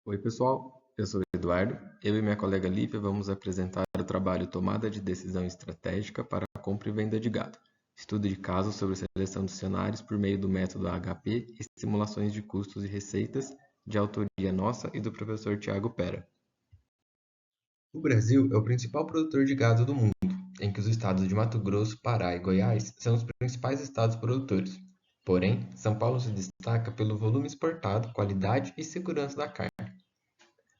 Oi, pessoal. Eu sou o Eduardo. Eu e minha colega Lívia vamos apresentar o trabalho Tomada de Decisão Estratégica para a Compra e Venda de Gado. Estudo de casos sobre seleção de cenários por meio do método HP e simulações de custos e receitas, de autoria nossa e do professor Tiago Pera. O Brasil é o principal produtor de gado do mundo, em que os estados de Mato Grosso, Pará e Goiás são os principais estados produtores. Porém, São Paulo se destaca pelo volume exportado, qualidade e segurança da carne.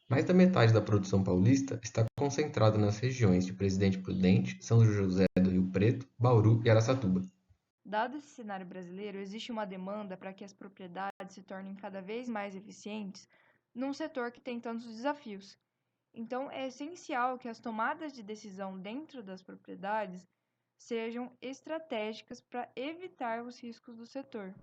Mais da metade da produção paulista está concentrada nas regiões de Presidente Prudente, São José do Rio Preto, Bauru e Araçatuba. Dado esse cenário brasileiro, existe uma demanda para que as propriedades se tornem cada vez mais eficientes num setor que tem tantos desafios. Então, é essencial que as tomadas de decisão dentro das propriedades sejam estratégicas para evitar os riscos do setor.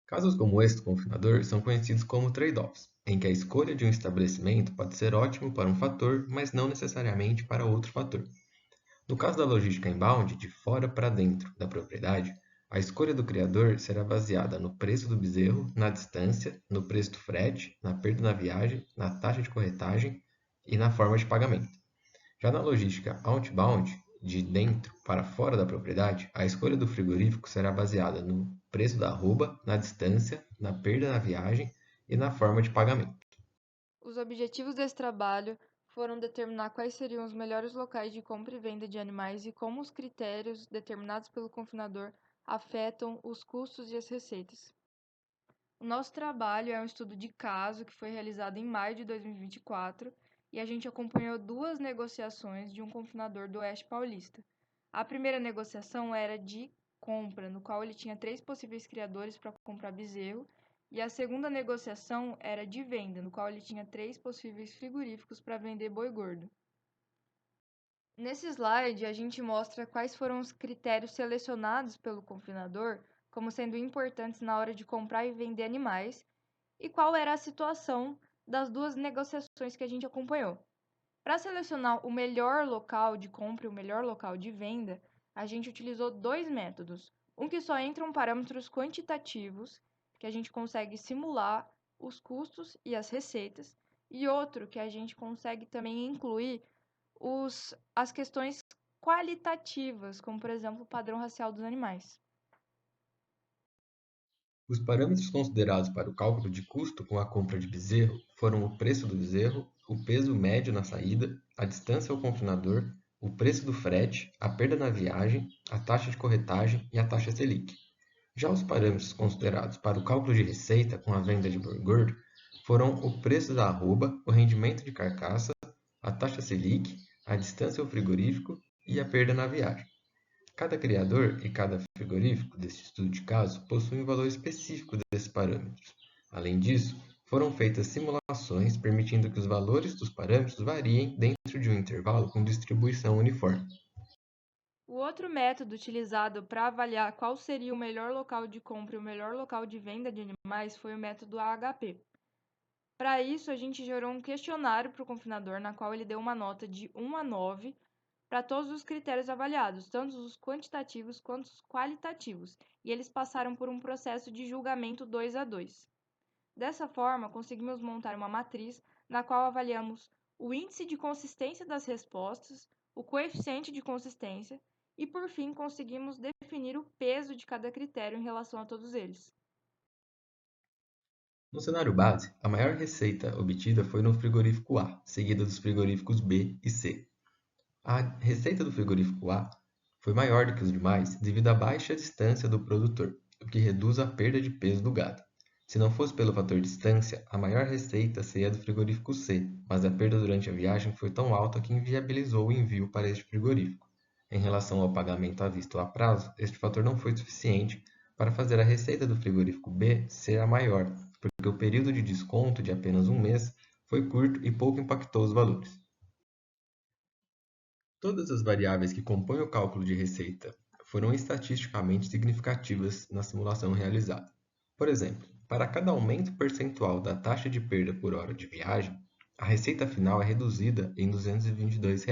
Casos como este do confinador são conhecidos como trade-offs, em que a escolha de um estabelecimento pode ser ótimo para um fator, mas não necessariamente para outro fator. No caso da logística inbound, de fora para dentro da propriedade, a escolha do criador será baseada no preço do bezerro, na distância, no preço do frete, na perda na viagem, na taxa de corretagem e na forma de pagamento. Já na logística outbound, de dentro para fora da propriedade, a escolha do frigorífico será baseada no preço da arroba, na distância, na perda na viagem e na forma de pagamento. Os objetivos desse trabalho foram determinar quais seriam os melhores locais de compra e venda de animais e como os critérios determinados pelo confinador afetam os custos e as receitas. O nosso trabalho é um estudo de caso que foi realizado em maio de 2024 e a gente acompanhou duas negociações de um confinador do Oeste Paulista. A primeira negociação era de compra, no qual ele tinha 3 possíveis criadores para comprar bezerro, e a segunda negociação era de venda, no qual ele tinha 3 possíveis frigoríficos para vender boi gordo. Nesse slide, a gente mostra quais foram os critérios selecionados pelo confinador como sendo importantes na hora de comprar e vender animais e qual era a situação das duas negociações que a gente acompanhou. Para selecionar o melhor local de compra e o melhor local de venda, a gente utilizou dois métodos. Um que só entram parâmetros quantitativos, que a gente consegue simular os custos e as receitas, e outro que a gente consegue também incluir as questões qualitativas, como por exemplo o padrão racial dos animais. Os parâmetros considerados para o cálculo de custo com a compra de bezerro foram o preço do bezerro, o peso médio na saída, a distância ao confinador, o preço do frete, a perda na viagem, a taxa de corretagem e a taxa Selic. Já os parâmetros considerados para o cálculo de receita com a venda de boi gordo foram o preço da arroba, o rendimento de carcaça, a taxa Selic, a distância ao frigorífico e a perda na viagem. Cada criador e cada frigorífico deste estudo de caso possui um valor específico desses parâmetros. Além disso, foram feitas simulações permitindo que os valores dos parâmetros variem dentro de um intervalo com distribuição uniforme. O outro método utilizado para avaliar qual seria o melhor local de compra e o melhor local de venda de animais foi o método AHP. Para isso, a gente gerou um questionário para o confinador, na qual ele deu uma nota de 1 a 9 para todos os critérios avaliados, tanto os quantitativos quanto os qualitativos, e eles passaram por um processo de julgamento 2 a 2. Dessa forma, conseguimos montar uma matriz na qual avaliamos o índice de consistência das respostas, o coeficiente de consistência e, por fim, conseguimos definir o peso de cada critério em relação a todos eles. No cenário base, a maior receita obtida foi no frigorífico A, seguida dos frigoríficos B e C. A receita do frigorífico A foi maior do que os demais devido à baixa distância do produtor, o que reduz a perda de peso do gado. Se não fosse pelo fator distância, a maior receita seria do frigorífico C, mas a perda durante a viagem foi tão alta que inviabilizou o envio para este frigorífico. Em relação ao pagamento à vista ou a prazo, este fator não foi suficiente para fazer a receita do frigorífico B ser a maior, porque o período de desconto de apenas um mês foi curto e pouco impactou os valores. Todas as variáveis que compõem o cálculo de receita foram estatisticamente significativas na simulação realizada. Por exemplo, para cada aumento percentual da taxa de perda por hora de viagem, a receita final é reduzida em R$ 222.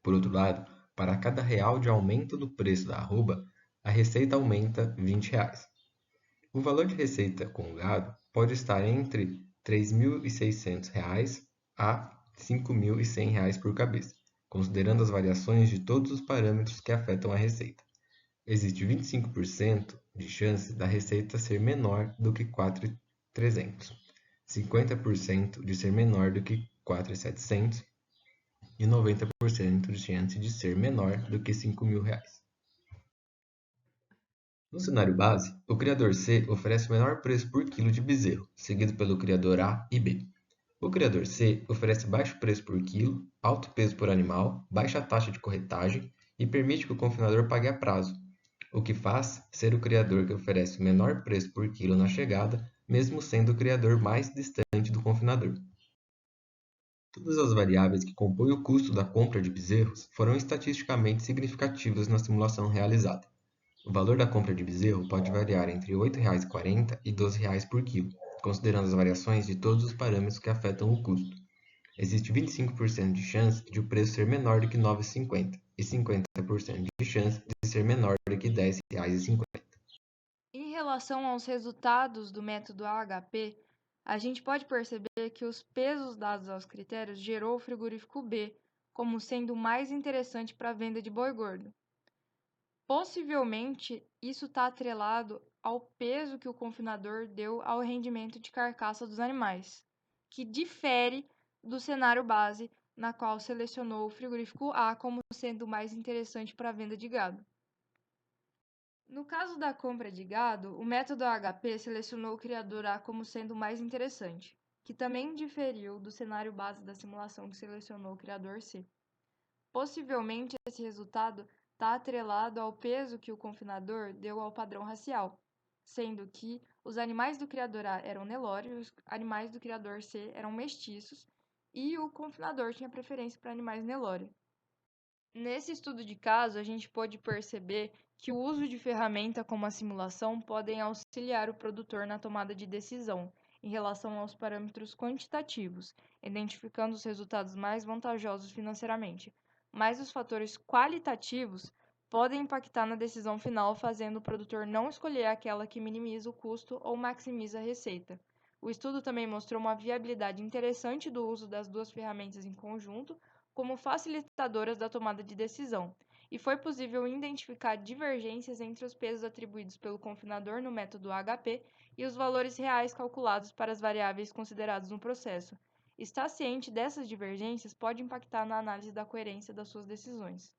Por outro lado, para cada real de aumento do preço da arroba, a receita aumenta R$ 20. O valor de receita com gado pode estar entre R$ 3.600 a R$ 5.100 por cabeça, considerando as variações de todos os parâmetros que afetam a receita. Existe 25% de chance da receita ser menor do que 4.300, 50% de ser menor do que 4.700 e 90% de chance de ser menor do que R$ 5.000. No cenário base, o criador C oferece o menor preço por quilo de bezerro, seguido pelo criador A e B. O criador C oferece baixo preço por quilo, alto peso por animal, baixa taxa de corretagem e permite que o confinador pague a prazo, o que faz ser o criador que oferece o menor preço por quilo na chegada, mesmo sendo o criador mais distante do confinador. Todas as variáveis que compõem o custo da compra de bezerros foram estatisticamente significativas na simulação realizada. O valor da compra de bezerro pode variar entre R$ 8,40 e R$ 12 por quilo, considerando as variações de todos os parâmetros que afetam o custo. Existe 25% de chance de o preço ser menor do que R$ 9,50 e 50% de chance de ser menor do que R$ 10,50. Em relação aos resultados do método AHP, a gente pode perceber que os pesos dados aos critérios gerou o frigorífico B como sendo o mais interessante para a venda de boi gordo. Possivelmente, isso está atrelado ao peso que o confinador deu ao rendimento de carcaça dos animais, que difere do cenário base, na qual selecionou o frigorífico A como sendo o mais interessante para a venda de gado. No caso da compra de gado, o método AHP selecionou o criador A como sendo o mais interessante, que também diferiu do cenário base da simulação que selecionou o criador C. Possivelmente, esse resultado está atrelado ao peso que o confinador deu ao padrão racial, sendo que os animais do criador A eram Nelore e os animais do criador C eram mestiços, e o confinador tinha preferência para animais Nelore. Nesse estudo de caso, a gente pode perceber que o uso de ferramenta como a simulação podem auxiliar o produtor na tomada de decisão em relação aos parâmetros quantitativos, identificando os resultados mais vantajosos financeiramente. Mas os fatores qualitativos podem impactar na decisão final, fazendo o produtor não escolher aquela que minimiza o custo ou maximiza a receita. O estudo também mostrou uma viabilidade interessante do uso das duas ferramentas em conjunto, como facilitadoras da tomada de decisão, e foi possível identificar divergências entre os pesos atribuídos pelo confinador no método AHP e os valores reais calculados para as variáveis consideradas no processo. Estar ciente dessas divergências pode impactar na análise da coerência das suas decisões.